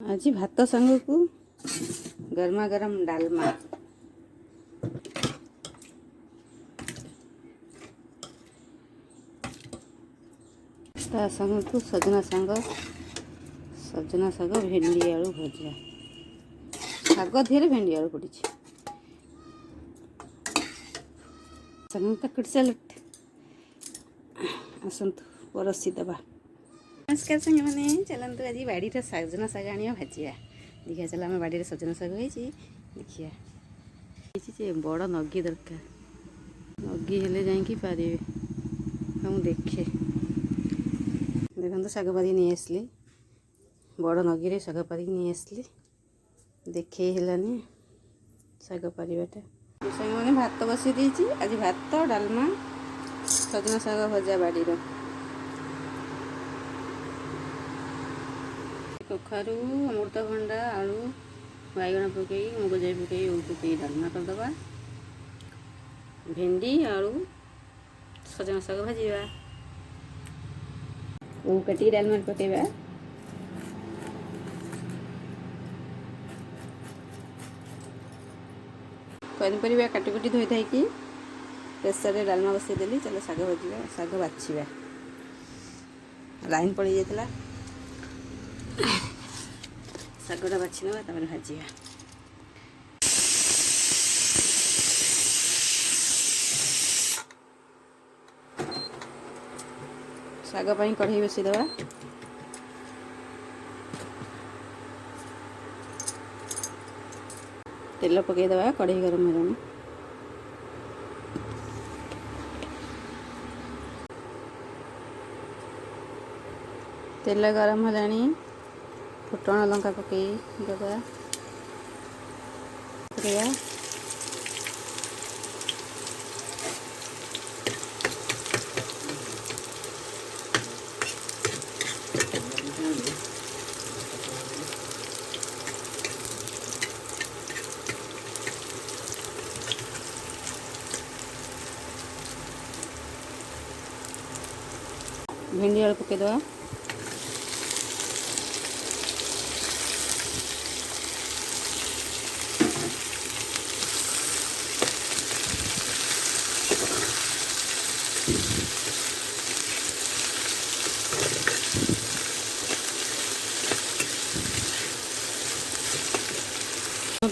आज भात सांग को गरमा गरम डालमा ता संग को सजना साग भेंडी आलू भजा शाग धीरे भेंडी आलू पड़ी संग काकुड़ी सैलेड आसतु परसी दबा। नमस्कार संग मैंने चलतु आज बाड़ी सजना शाग आने भाजा देखिए चल आम बाड़ी सजना शाग देखिए बड़ नगी दरकार नगी हेले जाकि पारे मुझे देखे देखो शाग पारिक नहीं आसली बड़ नगी शाग पारिक नहीं आसली देखे हेलानी शाग पारिबाटा संग मैंने भात बसई देती आज भात डालमा सजना शाग भजा बाड़ी कखारू अमृतभंडा आलू बैगण पकई मुग जाई पकई पकई डालमा करदे भेंडी आलू सजना शाग भाजा काटी डालमा पकईबा पनीपरिया काटी कुटी धोई थाई प्रेसर डालमा बसईदेली चलो शाग भाजा शाग बाछा लाइन पड़ जाता शागटा बाछि ना भाजा शाग कढ़ई बसईदे तेल पकईदे कढ़ई गरम हो तेल गरम होलानी फुटण लंका पकई दबा भेंडी आलू पकईदे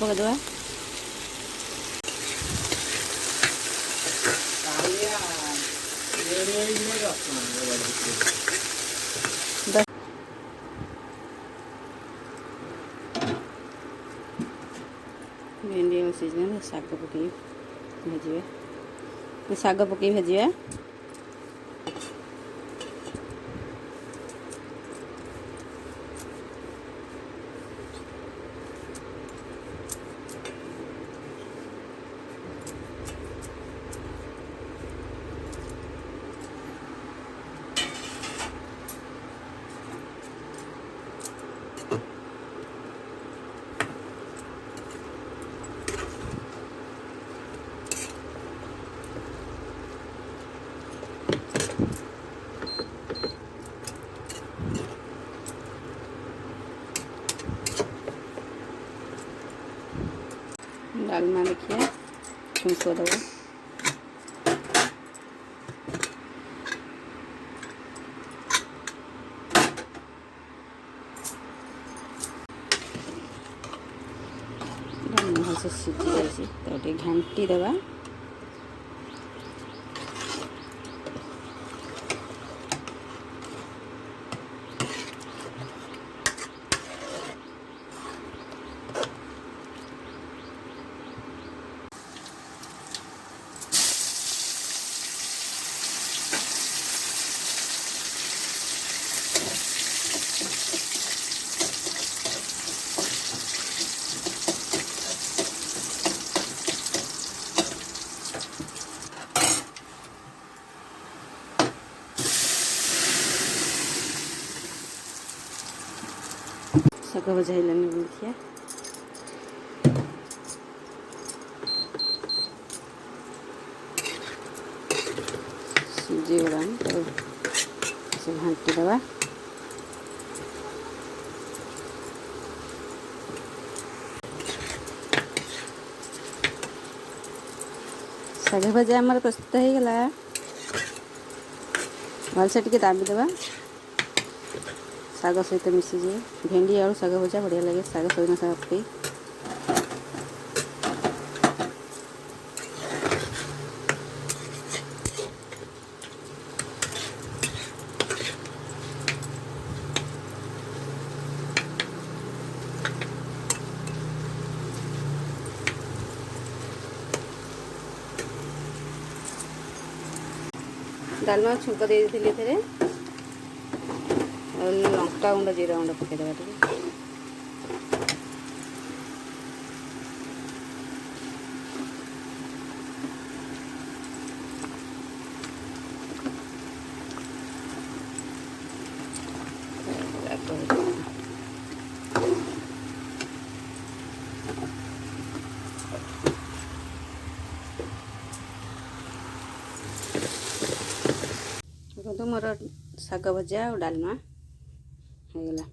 पकईदे भेंडी सीजन शाग पकई भाजा शाग पकई भाजा डालमा देखिए छुंको दबा डालमा भलसे सीझी जाए घाटी दबा शाग भजा हेलानी देखिए सीझी गलानी तो से घाटी दबा ଶାଗ ଭଜା ଆମର ପ୍ରସ୍ତୁତ ହେଇଗଲା। ଭଲସେ ଟିକେ ଦାବିଦେବା, ଶାଗ ସହିତ ମିଶିଯିବ। ଭେଣ୍ଡି ଆଳୁ ଶାଗ ଭଜା ବଢ଼ିଆ ଲାଗେ, ଶାଗ ସଜନା ଶାଗ ପକାଇ। ଡାଲମା ଛୁଙ୍କ ଦେଇଥିଲି ଏଥିରେ, ଲଙ୍କା ଗୁଣ୍ଡ ଜିରା ଗୁଣ୍ଡ ପକାଇଦେବା ଟିକେ। ଦେଖନ୍ତୁ ମୋର ଶାଗ ଭଜା ଆଉ ଡାଲମା ହେଇଗଲା।